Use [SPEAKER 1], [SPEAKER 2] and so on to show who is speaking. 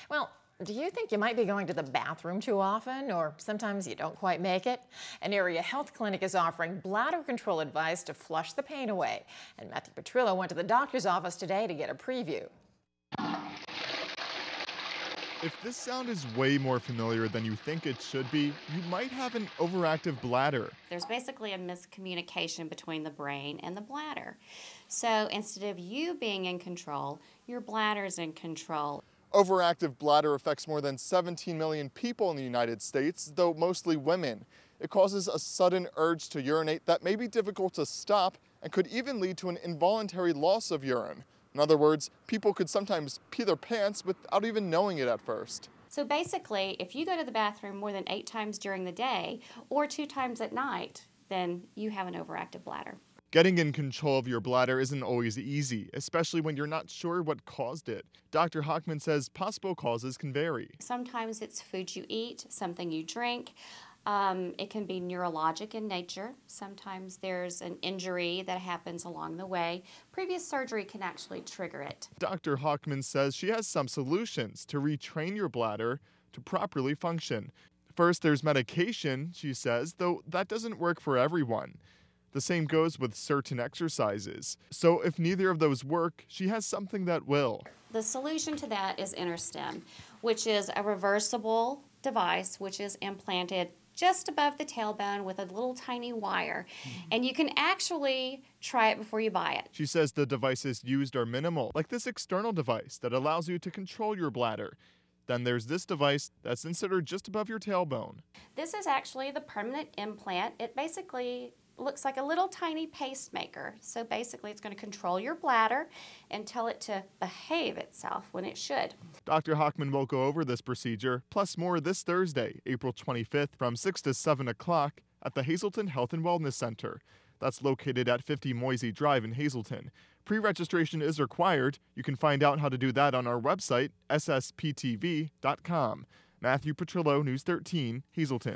[SPEAKER 1] Well, do you think you might be going to the bathroom too often, or sometimes you don't quite make it? An area health clinic is offering bladder control advice to flush the pain away. And Matthew Petrillo went to the doctor's office today to get a preview.
[SPEAKER 2] If this sound is way more familiar than you think it should be, you might have an overactive bladder.
[SPEAKER 3] There's basically a miscommunication between the brain and the bladder. So instead of you being in control, your bladder's in control.
[SPEAKER 2] Overactive bladder affects more than 17 million people in the United States, though mostly women. It causes a sudden urge to urinate that may be difficult to stop and could even lead to an involuntary loss of urine. In other words, people could sometimes pee their pants without even knowing it at first.
[SPEAKER 3] So basically, if you go to the bathroom more than 8 times during the day or 2 times at night, then you have an overactive bladder.
[SPEAKER 2] Getting in control of your bladder isn't always easy, especially when you're not sure what caused it. Dr. Hochman says possible causes can vary.
[SPEAKER 3] Sometimes it's food you eat, something you drink. It can be neurologic in nature. Sometimes there's an injury that happens along the way. Previous surgery can actually trigger it.
[SPEAKER 2] Dr. Hochman says she has some solutions to retrain your bladder to properly function. First, there's medication, she says, though that doesn't work for everyone. The same goes with certain exercises. So if neither of those work, she has something that will.
[SPEAKER 3] The solution to that is InterStim, which is a reversible device which is implanted just above the tailbone with a little tiny wire. And you can actually try it before you buy it.
[SPEAKER 2] She says the devices used are minimal, like this external device that allows you to control your bladder. Then there's this device that's inserted just above your tailbone.
[SPEAKER 3] This is actually the permanent implant. It basically looks like a little tiny pacemaker. So basically it's going to control your bladder and tell it to behave itself when it should.
[SPEAKER 2] Dr. Hochman will go over this procedure, plus more this Thursday, April 25th from 6 to 7 o'clock at the Hazleton Health and Wellness Center. That's located at 50 Moisey Drive in Hazleton. Pre-registration is required. You can find out how to do that on our website, ssptv.com. Matthew Petrillo, News 13, Hazleton.